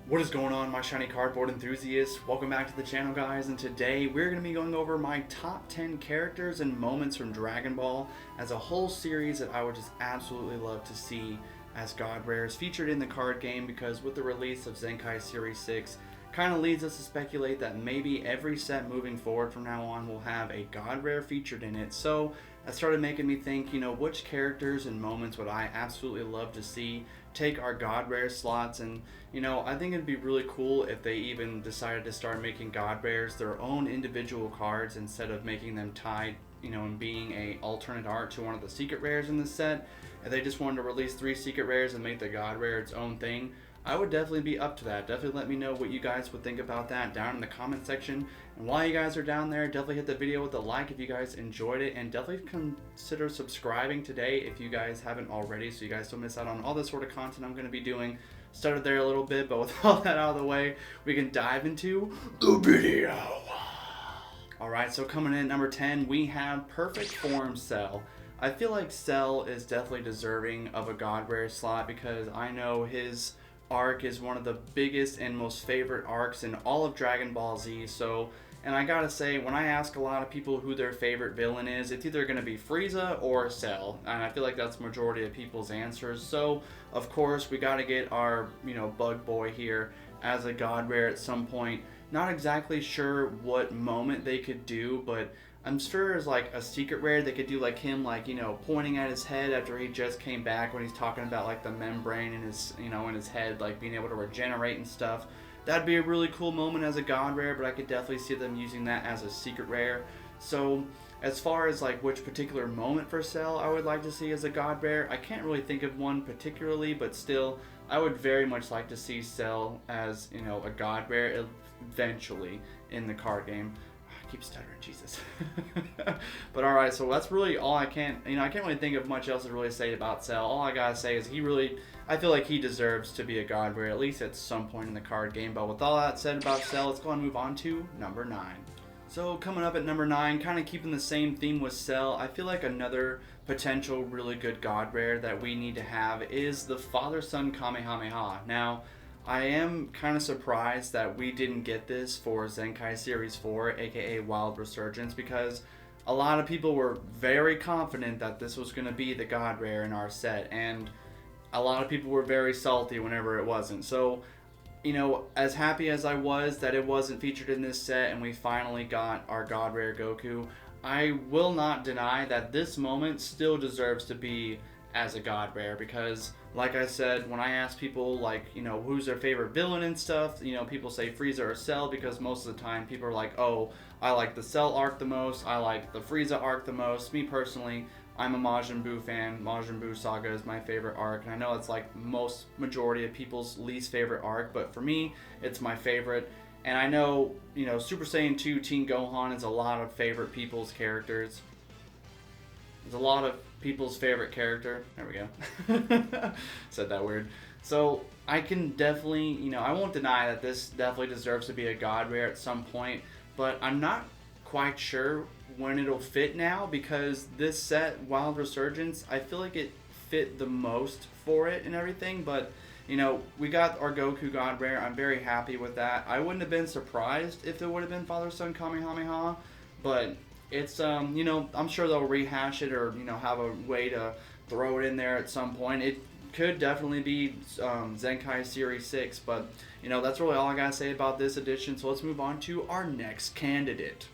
What is going on, my shiny cardboard enthusiasts? Welcome back to the channel, guys, and today we're going to be going over my top 10 characters and moments from Dragon Ball as a whole series that I would just absolutely love to see as God Rares featured in the card game, because with the release of Zenkai Series 6 kind of leads us to speculate that maybe every set moving forward from now on will have a God Rare featured in it. So that started making me think, which characters and moments would I absolutely love to see take our God Rare slots. And I think it'd be really cool if they even decided to start making God Rares their own individual cards instead of making them tied, and being a alternate art to one of the secret rares in the set. If they just wanted to release 3 secret rares and make the God Rare its own thing, I would definitely be up to that. Definitely let me know what you guys would think about that down in the comment section. And while you guys are down there, definitely hit the video with a like if you guys enjoyed it, and definitely consider subscribing today if you guys haven't already, so you guys don't miss out on all this sort of content I'm going to be doing. Started there a little bit, but with all that out of the way, we can dive into the video. Alright, so coming in at number 10, we have Perfect Form Cell. I feel like Cell is definitely deserving of a God Rare slot because I know his arc is one of the biggest and most favorite arcs in all of Dragon Ball Z. And I gotta say, when I ask a lot of people who their favorite villain is, it's either gonna be Frieza or Cell, and I feel like that's the majority of people's answers. So of course we gotta get our Bug Boy here as a God Rare at some point. Not exactly sure what moment they could do, but I'm sure as like a secret rare they could do like him pointing at his head after he just came back, when he's talking about like the membrane in his in his head, like being able to regenerate and stuff. That'd be a really cool moment as a God Rare, but I could definitely see them using that as a secret rare. So as far as like which particular moment for Cell I would like to see as a God Rare, I can't really think of one particularly, but still I would very much like to see Cell as a God Rare eventually in the card game. I keep stuttering, Jesus. But alright, so that's really all I can't really think of much else to really say about Cell. All I gotta say is I feel like he deserves to be a God Rare, at least at some point in the card game. But with all that said about Cell, let's go and move on to number 9. So coming up at number 9, kind of keeping the same theme with Cell, I feel like another potential really good God Rare that we need to have is the Father-Son Kamehameha. Now, I am kind of surprised that we didn't get this for Zenkai Series 4, aka Wild Resurgence, because a lot of people were very confident that this was going to be the God Rare in our set, and a lot of people were very salty whenever it wasn't. So, as happy as I was that it wasn't featured in this set and we finally got our God Rare Goku, I will not deny that this moment still deserves to be as a God Rare, because like I said, when I ask people who's their favorite villain and stuff, people say Frieza or Cell, because most of the time people are like, oh, I like the Cell arc the most, I like the Frieza arc the most. Me personally, I'm a Majin Buu fan. Majin Buu Saga is my favorite arc, and I know it's like majority of people's least favorite arc, but for me, it's my favorite. And I know, Super Saiyan 2 Teen Gohan is a lot of favorite people's characters. There's a lot of people's favorite character. There we go. Said that weird. So I can definitely, I won't deny that this definitely deserves to be a God Rare at some point, but I'm not quite sure when it'll fit now, because this set, Wild Resurgence, I feel like it fit the most for it and everything. But we got our Goku God Rare. I'm very happy with that. I wouldn't have been surprised if it would have been Father-Son Kamehameha, but it's I'm sure they'll rehash it or have a way to throw it in there at some point. It could definitely be Zenkai Series 6, but that's really all I gotta say about this edition. So let's move on to our next candidate.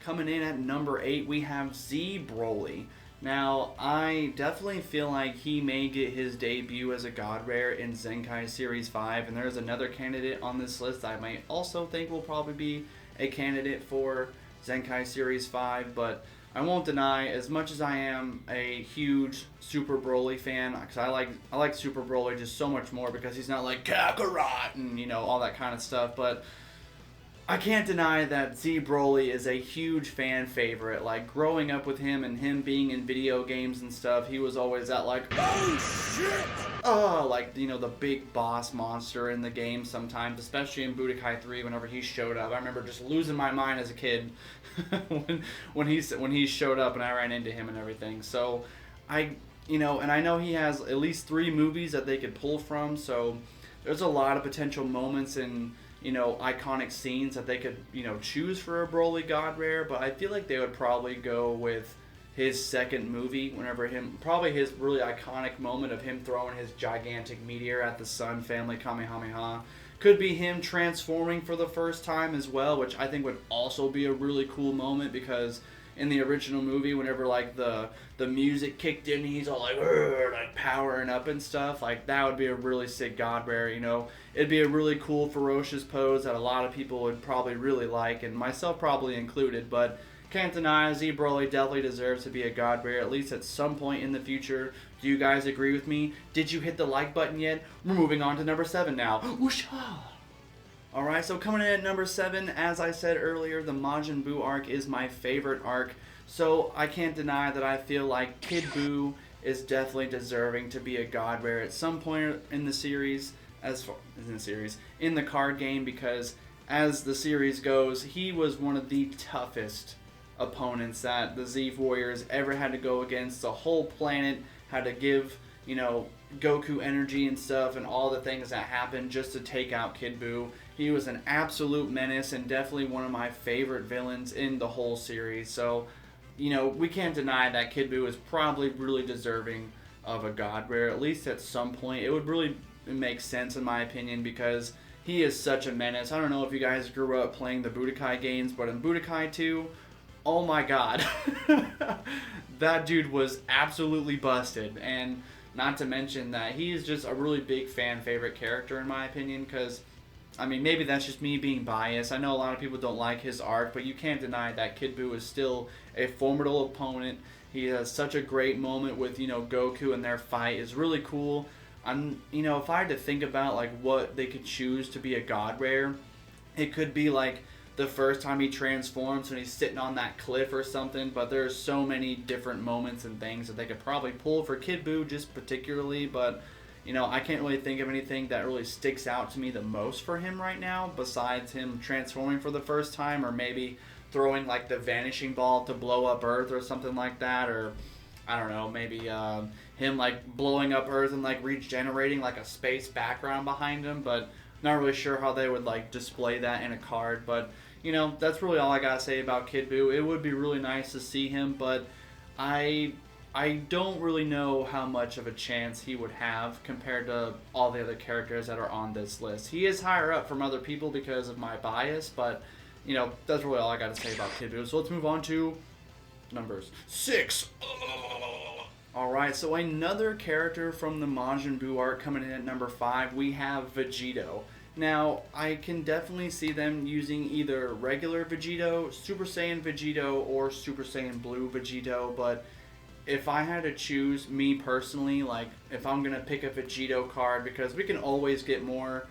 Coming in at number 8, we have Z Broly. Now, I definitely feel like he may get his debut as a God Rare in Zenkai Series 5, and there's another candidate on this list I might also think will probably be a candidate for Zenkai Series 5, but I won't deny, as much as I am a huge Super Broly fan, because I like Super Broly just so much more because he's not like Kakarot and all that kind of stuff, but I can't deny that Z Broly is a huge fan favorite. Like, growing up with him and him being in video games and stuff, he was always that oh shit! Oh, the big boss monster in the game sometimes, especially in Budokai 3 whenever he showed up. I remember just losing my mind as a kid when he showed up and I ran into him and everything. So, and I know he has at least 3 movies that they could pull from, so there's a lot of potential moments and, iconic scenes that they could, choose for a Broly God Rare, but I feel like they would probably go with his second movie, probably his really iconic moment of him throwing his gigantic meteor at the Sun family Kamehameha. Could be him transforming for the first time as well, which I think would also be a really cool moment, because in the original movie, whenever like the music kicked in, he's all like powering up and stuff. Like, that would be a really sick God Rare. It'd be a really cool ferocious pose that a lot of people would probably really like, and myself probably included. But can't deny, Z Broly definitely deserves to be a God Rare, at least at some point in the future. Do you guys agree with me? Did you hit the like button yet? We're moving on to number 7 now. Whoosha! Alright, so coming in at number 7, as I said earlier, the Majin Buu arc is my favorite arc. So I can't deny that I feel like Kid Buu is definitely deserving to be a God Rare at some point in the series, in the card game, because as the series goes, he was one of the toughest opponents that the Z Warriors ever had to go against. The whole planet had to give, Goku energy and stuff, and all the things that happened just to take out Kid Buu. He was an absolute menace and definitely one of my favorite villains in the whole series. So, we can't deny that Kid Buu is probably really deserving of a God Rare, at least at some point. It would really make sense in my opinion, because he is such a menace. I don't know if you guys grew up playing the Budokai games, but in Budokai 2, oh my god. That dude was absolutely busted. And not to mention that he is just a really big fan favorite character in my opinion, because, I mean, maybe that's just me being biased. I know a lot of people don't like his arc, but you can't deny that Kid Buu is still a formidable opponent. He has such a great moment with, Goku, and their fight is really cool. If I had to think about, like, what they could choose to be a God Rare, it could be, like, the first time he transforms when he's sitting on that cliff or something, but there's so many different moments and things that they could probably pull for Kid Buu just particularly, but, I can't really think of anything that really sticks out to me the most for him right now, besides him transforming for the first time, or maybe throwing, like, the vanishing ball to blow up Earth or something like that, or, I don't know, maybe him, like, blowing up Earth and, like, regenerating, like, a space background behind him, but not really sure how they would, like, display that in a card. But, that's really all I gotta say about Kid Buu. It would be really nice to see him, but I don't really know how much of a chance he would have compared to all the other characters that are on this list. He is higher up from other people because of my bias, but, that's really all I gotta say about Kid Buu. So let's move on to numbers 6. Alright, so another character from the Majin Buu arc coming in at number 5, we have Vegito. Now, I can definitely see them using either regular Vegito, Super Saiyan Vegito, or Super Saiyan Blue Vegito, but if I had to choose, me personally, like, if I'm going to pick a Vegito card, because we can always get more,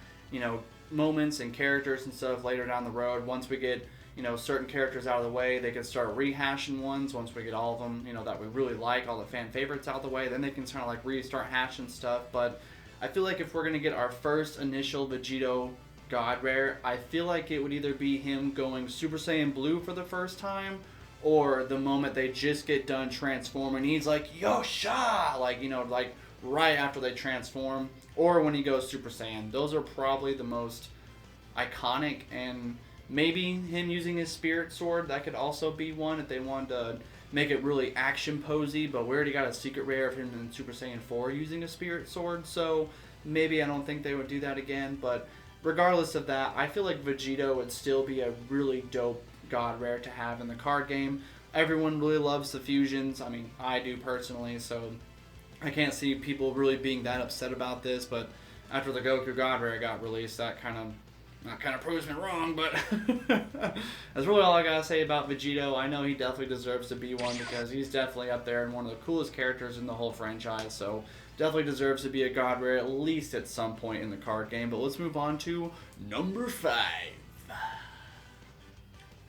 moments and characters and stuff later down the road. Once we get, certain characters out of the way, they can start rehashing ones. Once we get all of them, that we really like, all the fan favorites out of the way, then they can kind of, like, restart hashing stuff. But I feel like if we're going to get our first initial Vegito God Rare, I feel like it would either be him going Super Saiyan Blue for the first time, or the moment they just get done transforming, he's like, Yosha! Like, like right after they transform, or when he goes Super Saiyan. Those are probably the most iconic, and maybe him using his Spirit Sword, that could also be one if they wanted to make it really action posy, but we already got a secret rare of him in Super Saiyan 4 using a Spirit Sword, so maybe I don't think they would do that again. But regardless of that, I feel like Vegito would still be a really dope God Rare to have in the card game. Everyone really loves the fusions. I mean, I do personally, so I can't see people really being that upset about this, but after the Goku God Rare got released, that kind of proves me wrong, but that's really all I gotta say about Vegito. I know he definitely deserves to be one, because he's definitely up there and one of the coolest characters in the whole franchise, so definitely deserves to be a God Rare, at least at some point in the card game. But let's move on to number 5.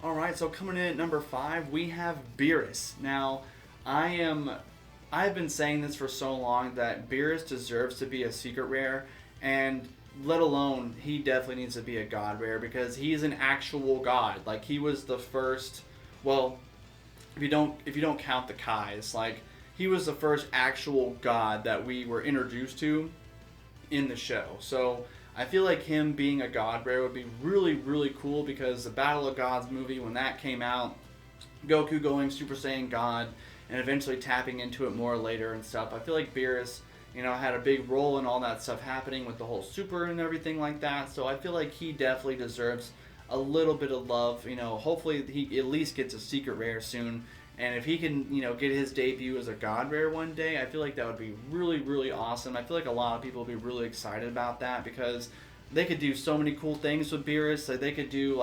Alright, so coming in at number 5, we have Beerus. Now, I've been saying this for so long that Beerus deserves to be a secret rare, and let alone he definitely needs to be a God Rare, because he's an actual god. Like, he was the first, well, if you don't count the Kais, like, he was the first actual god that we were introduced to in the show. So I feel like him being a God Rare would be really, really cool because the Battle of Gods movie, when that came out, Goku going Super Saiyan God and eventually tapping into it more later and stuff. I feel like Beerus, had a big role in all that stuff happening with the whole Super and everything like that. So I feel like he definitely deserves a little bit of love. Hopefully he at least gets a secret rare soon. And if he can, get his debut as a God Rare one day, I feel like that would be really, really awesome. I feel like a lot of people would be really excited about that because they could do so many cool things with Beerus. Like they could do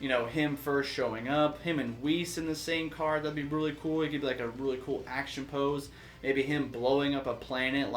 him first showing up, him and Whis in the same card. That'd be really cool. It could be like a really cool action pose. Maybe him blowing up a planet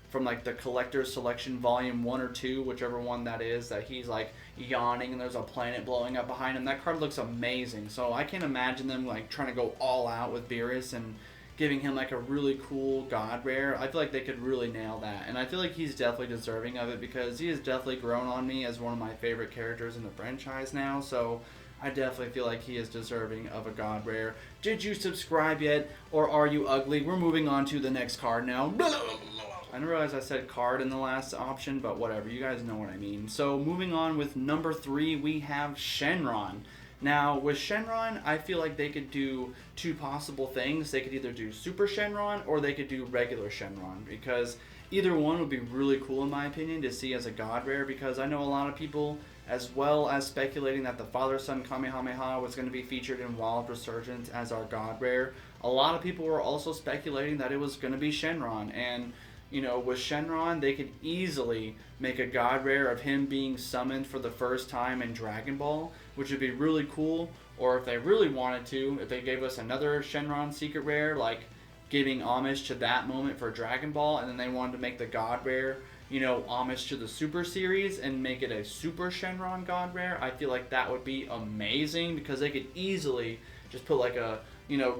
from the Collector's Selection Volume 1 or 2, whichever one that is, that he's like yawning and there's a planet blowing up behind him. That card looks amazing. So I can't imagine them like trying to go all out with Beerus and giving him like a really cool God Rare. I feel like they could really nail that. And I feel like he's definitely deserving of it because he has definitely grown on me as one of my favorite characters in the franchise now. So I definitely feel like he is deserving of a God Rare. Did you subscribe yet, or are you ugly? We're moving on to the next card now. I didn't realize I said card in the last option, but whatever. You guys know what I mean. So moving on with number 3, we have Shenron. Now, with Shenron, I feel like they could do two possible things. They could either do Super Shenron or they could do regular Shenron, because either one would be really cool in my opinion to see as a God Rare, because I know a lot of people, as well as speculating that the Father-Son Kamehameha was going to be featured in Wild Resurgence as our God Rare. A lot of people were also speculating that it was going to be Shenron, and with Shenron, they could easily make a God Rare of him being summoned for the first time in Dragon Ball, which would be really cool. Or if they really wanted to, if they gave us another Shenron Secret Rare, like giving homage to that moment for Dragon Ball, and then they wanted to make the God Rare, homage to the Super Series and make it a Super Shenron God Rare, I feel like that would be amazing, because they could easily just put like a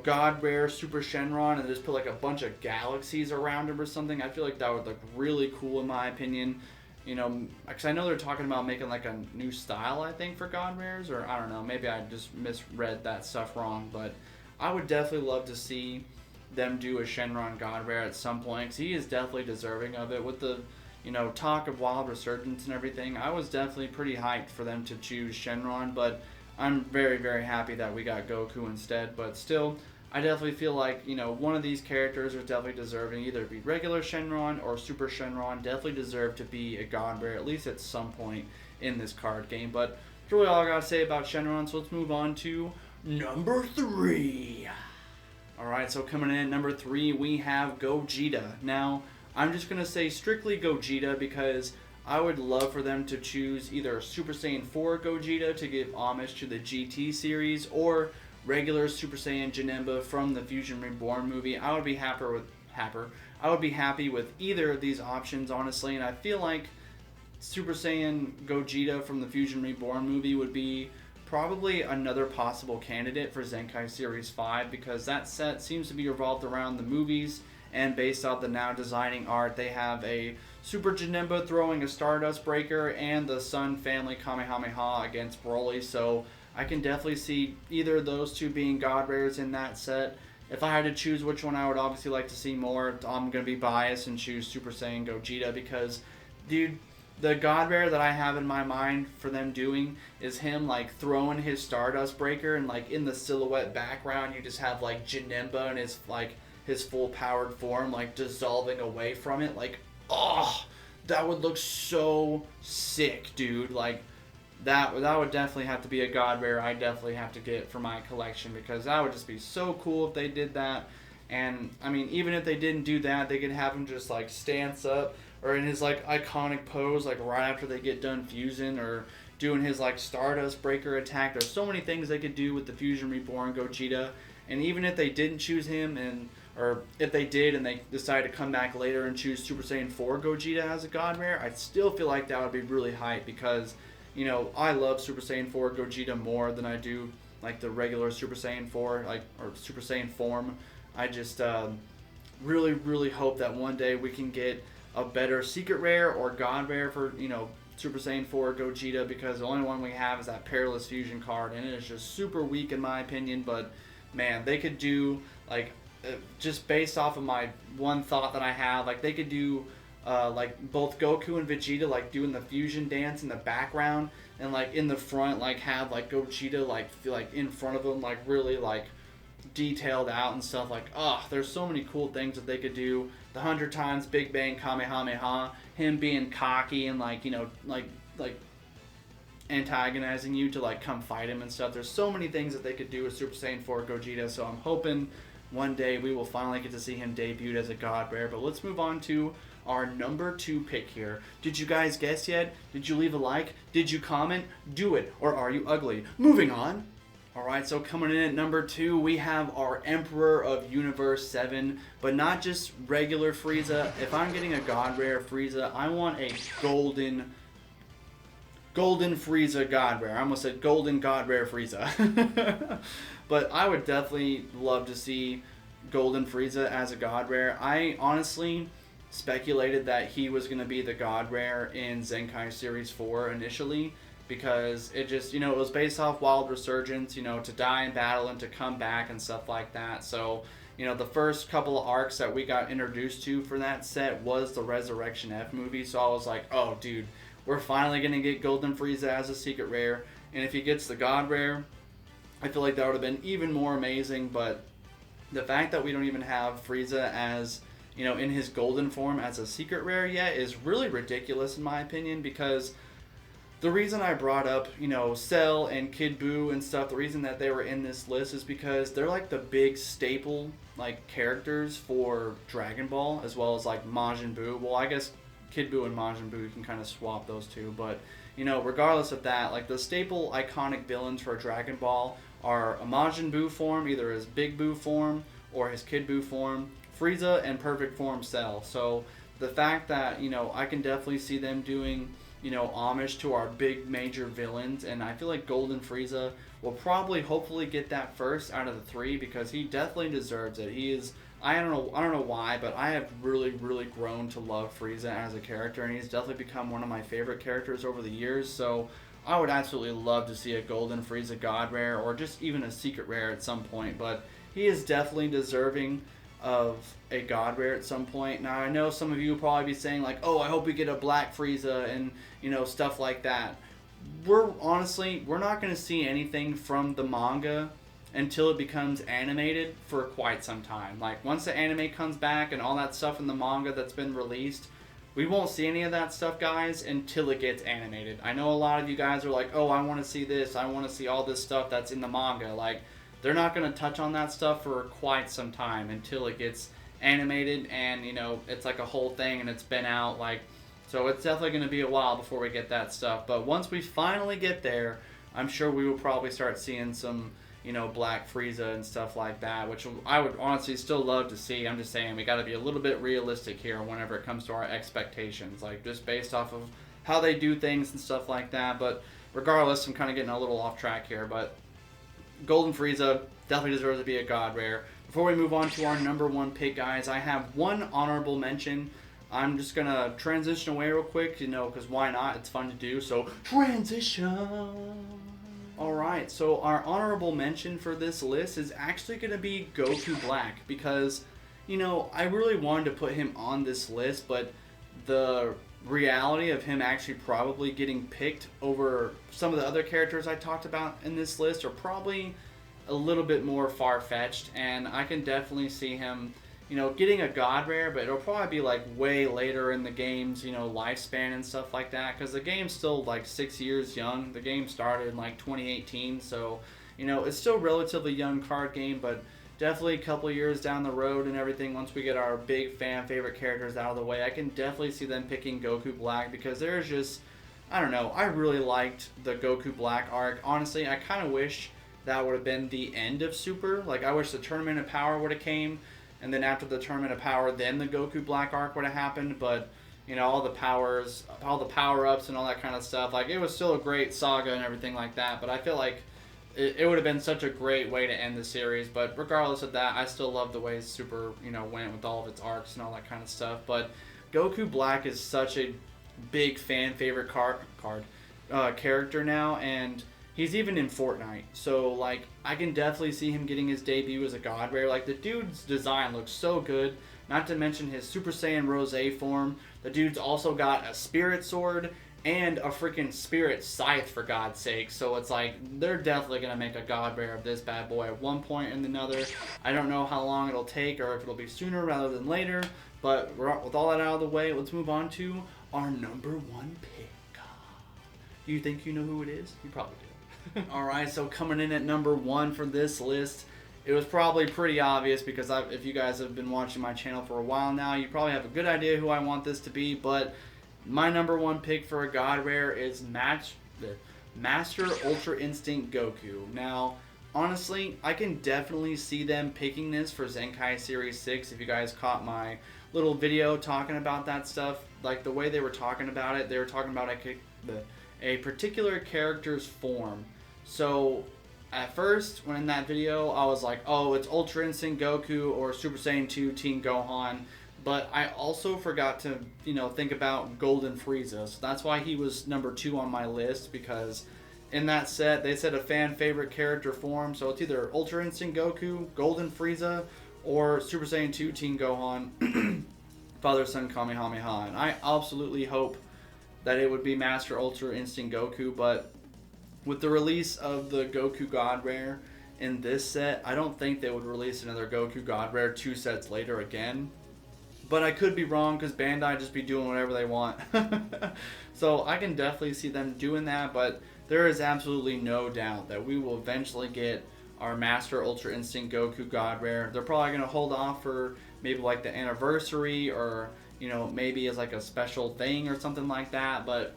God Rare Super Shenron and just put like a bunch of galaxies around him or something. I feel like that would look really cool in my opinion. Because I know they're talking about making like a new style, I think, for God Rares, or I don't know, maybe I just misread that stuff wrong, but I would definitely love to see them do a Shenron God Rare at some point, because he is definitely deserving of it. With the talk of Wild Resurgence and everything, I was definitely pretty hyped for them to choose Shenron, but I'm very, very happy that we got Goku instead. But still, I definitely feel like, one of these characters is definitely deserving either to be regular Shenron or Super Shenron. Definitely deserve to be a God Rare, at least at some point in this card game. But that's really all I got to say about Shenron, so let's move on to number 3. Alright, so coming in at number 3, we have Gogeta. Now, I'm just going to say strictly Gogeta because I would love for them to choose either Super Saiyan 4 Gogeta to give homage to the GT series, or regular Super Saiyan Janemba from the Fusion Reborn movie. I would be happy with either of these options, honestly, and I feel like Super Saiyan Gogeta from the Fusion Reborn movie would be probably another possible candidate for Zenkai Series 5, because that set seems to be revolved around the movies, and based off the now designing art, they have a Super Janemba throwing a Stardust Breaker and the Sun Family Kamehameha against Broly, so I can definitely see either of those two being God Rares in that set. If I had to choose which one I would obviously like to see more, I'm going to be biased and choose Super Saiyan Gogeta, because, dude, the God Rare that I have in my mind for them doing is him like throwing his Stardust Breaker, and like in the silhouette background you just have like Janemba and his full powered form like dissolving away from it. Like, oh, that would look so sick, dude. Like that would definitely have to be a God Rare I definitely have to get for my collection, because that would just be so cool if they did that. And I mean, even if they didn't do that, they could have him just like stance up, or in his like iconic pose like right after they get done fusing, or doing his like Stardust Breaker attack. There's so many things they could do with the Fusion Reborn Gogeta. And even if they didn't choose him, or if they did and they decide to come back later and choose Super Saiyan 4 Gogeta as a God Rare, I still feel like that would be really hype, because I love Super Saiyan 4 Gogeta more than I do like the regular Super Saiyan 4 or Super Saiyan form. I just really, really hope that one day we can get a better Secret Rare or God Rare for Super Saiyan 4 Gogeta, because the only one we have is that Perilous Fusion card, and it is just super weak in my opinion. But man, they could do like just based off of my one thought that I have, like they could do like both Goku and Vegeta like doing the fusion dance in the background, and like in the front like have like Gogeta like in front of them like really like detailed out and stuff. Like, there's so many cool things that they could do. The 100 times Big Bang Kamehameha, him being cocky and like, you know, like antagonizing you to like come fight him and stuff. There's so many things that they could do with Super Saiyan 4 Gogeta, so I'm hoping one day we will finally get to see him debuted as a God Bear. But let's move on to our number 2 pick here. Did you guys guess yet? Did you leave a like? Did you comment? Do it, or are you ugly? Moving on. Alright, so coming in at number 2, we have our Emperor of Universe 7, but not just regular Frieza. If I'm getting a God Rare Frieza, I want a golden Frieza God Rare. I almost said golden God Rare Frieza. But I would definitely love to see golden Frieza as a God Rare. I honestly speculated that he was going to be the God Rare in Zenkai Series 4 initially, because it just, you know, it was based off Wild Resurgence, you know, to die in battle and to come back and stuff like that. So, you know, the first couple of arcs that we got introduced to for that set was the Resurrection F movie. So I was like, oh, dude, we're finally going to get Golden Frieza as a secret rare. And if he gets the God Rare, I feel like that would have been even more amazing. But the fact that we don't even have Frieza as, you know, in his golden form as a secret rare yet is really ridiculous in my opinion, because the reason I brought up, you know, Cell and Kid Buu and stuff, the reason that they were in this list is because they're like the big staple, like, characters for Dragon Ball, as well as, like, Majin Buu. Well, I guess Kid Buu and Majin Buu, you can kind of swap those two, but, you know, regardless of that, like, the staple iconic villains for Dragon Ball are a Majin Buu form, either his Big Buu form or his Kid Buu form, Frieza, and Perfect Form Cell. So the fact that, you know, I can definitely see them doing, you know, homage to our big major villains, and I feel like Golden Frieza will probably hopefully get that first out of the 3, because he definitely deserves it. He is, I don't know why, but I have really grown to love Frieza as a character, and he's definitely become one of my favorite characters over the years. So I would absolutely love to see a Golden Frieza God Rare, or just even a secret rare at some point, but he is definitely deserving of a God Rare at some point. Now, I know some of you will probably be saying, like, oh, I hope we get a Black Frieza and, you know, stuff like that. We're not going to see anything from the manga until it becomes animated for quite some time. Like, once the anime comes back and all that stuff in the manga that's been released, we won't see any of that stuff, guys, until it gets animated. I know a lot of you guys are like, oh, I want to see this, I want to see all this stuff that's in the manga. Like, they're not going to touch on that stuff for quite some time until it gets animated, and, you know, it's like a whole thing and it's been out, like, so it's definitely going to be a while before we get that stuff. But once we finally get there, I'm sure we will probably start seeing some, you know, Black Frieza and stuff like that, which I would honestly still love to see. I'm just saying we got to be a little bit realistic here whenever it comes to our expectations, like, just based off of how they do things and stuff like that. But regardless, I'm kind of getting a little off track here, but Golden Frieza definitely deserves to be a God Rare. Before we move on to our number 1 pick, guys, I have one honorable mention. I'm just going to transition away real quick, you know, because why not? It's fun to do. So, transition! Alright, so our honorable mention for this list is actually going to be Goku Black, because, you know, I really wanted to put him on this list, but the reality of him actually probably getting picked over some of the other characters I talked about in this list are probably a little bit more far-fetched, and I can definitely see him, you know, getting a God Rare, but it'll probably be like way later in the game's, you know, lifespan and stuff like that, because the game's still like 6 years young. The game started in like 2018, so, you know, it's still a relatively young card game, but definitely a couple years down the road and everything, once we get our big fan favorite characters out of the way, I can definitely see them picking Goku Black, because there's just, I don't know, I really liked the Goku Black arc. Honestly, I kind of wish that would have been the end of Super. Like, I wish the Tournament of Power would have came, and then after the Tournament of Power, then the Goku Black arc would have happened, but, you know, all the powers, all the power-ups and all that kind of stuff, like, it was still a great saga and everything like that, but I feel like it would have been such a great way to end the series. But regardless of that, I still love the way Super, you know, went with all of its arcs and all that kind of stuff. But Goku Black is such a big fan favorite character now, and he's even in Fortnite. So, like, I can definitely see him getting his debut as a God Rare. Like, the dude's design looks so good. Not to mention his Super Saiyan Rose form. The dude's also got a Spirit Sword and a freaking Spirit Scythe, for God's sake. So it's like, they're definitely going to make a God Rare of this bad boy at one point or another. I don't know how long it'll take or if it'll be sooner rather than later. But with all that out of the way, let's move on to our number 1 pick. Do you think you know who it is? You probably do. Alright, so coming in at number 1 for this list, it was probably pretty obvious because if you guys have been watching my channel for a while now, you probably have a good idea who I want this to be, but my number 1 pick for a God Rare is Master Ultra Instinct Goku. Now, honestly, I can definitely see them picking this for Zenkai Series 6. If you guys caught my little video talking about that stuff, like the way they were talking about it, they were talking about a particular character's form. So at first, when in that video, I was like, oh, it's Ultra Instinct Goku or Super Saiyan 2 Teen Gohan. But I also forgot to, think about Golden Frieza. So that's why he was number 2 on my list, because in that set, they said a fan favorite character form. So it's either Ultra Instinct Goku, Golden Frieza, or Super Saiyan 2 Teen Gohan, Father Son Kamehameha. And I absolutely hope that it would be Master Ultra Instinct Goku, but with the release of the Goku God Rare in this set, I don't think they would release another Goku God Rare 2 sets later again. But I could be wrong because Bandai just be doing whatever they want. So I can definitely see them doing that, but there is absolutely no doubt that we will eventually get our Master Ultra Instinct Goku God Rare. They're probably going to hold off for maybe like the anniversary or maybe as like a special thing or something like that, but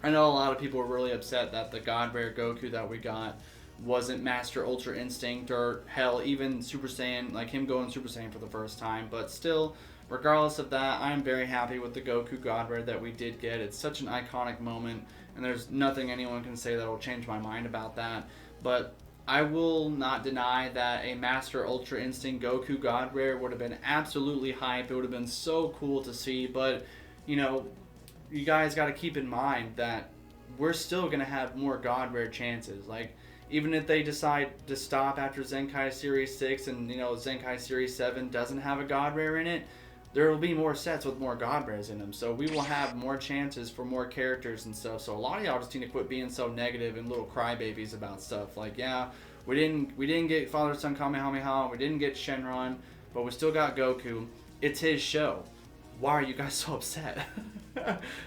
I know a lot of people were really upset that the God Rare Goku that we got wasn't Master Ultra Instinct, or hell, even Super Saiyan, like him going Super Saiyan for the first time. But still, regardless of that, I'm very happy with the Goku God Rare that we did get. It's such an iconic moment, and there's nothing anyone can say that will change my mind about that. But I will not deny that a Master Ultra Instinct Goku God Rare would have been absolutely hype. It would have been so cool to see, but, you guys got to keep in mind that we're still going to have more God Rare chances. Like, even if they decide to stop after Zenkai Series 6 and, Zenkai Series 7 doesn't have a God Rare in it, there will be more sets with more God Rares in them. So we will have more chances for more characters and stuff. So a lot of y'all just need to quit being so negative and little crybabies about stuff. Like, yeah, we didn't get Father Son Kamehameha, we didn't get Shenron, but we still got Goku. It's his show. Why are you guys so upset?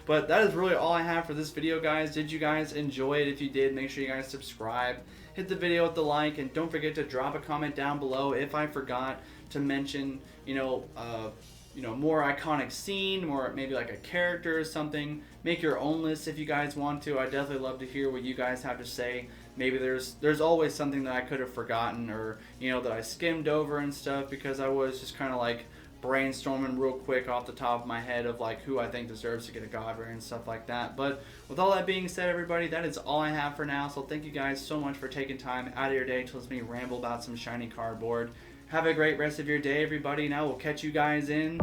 But that is really all I have for this video, guys. Did you guys enjoy it? If you did, make sure you guys subscribe, hit the video with the like, and don't forget to drop a comment down below if I forgot to mention, more iconic scene, or maybe like a character or something. Make your own list if you guys want to. I definitely love to hear what you guys have to say. Maybe there's always something that I could have forgotten, or that I skimmed over and stuff, because I was just kind of like brainstorming real quick off the top of my head of like who I think deserves to get a God Rare and stuff like that. But with all that being said, everybody, that is all I have for now. So thank you guys so much for taking time out of your day to listen to me ramble about some shiny cardboard. Have a great rest of your day, everybody, and I will catch you guys in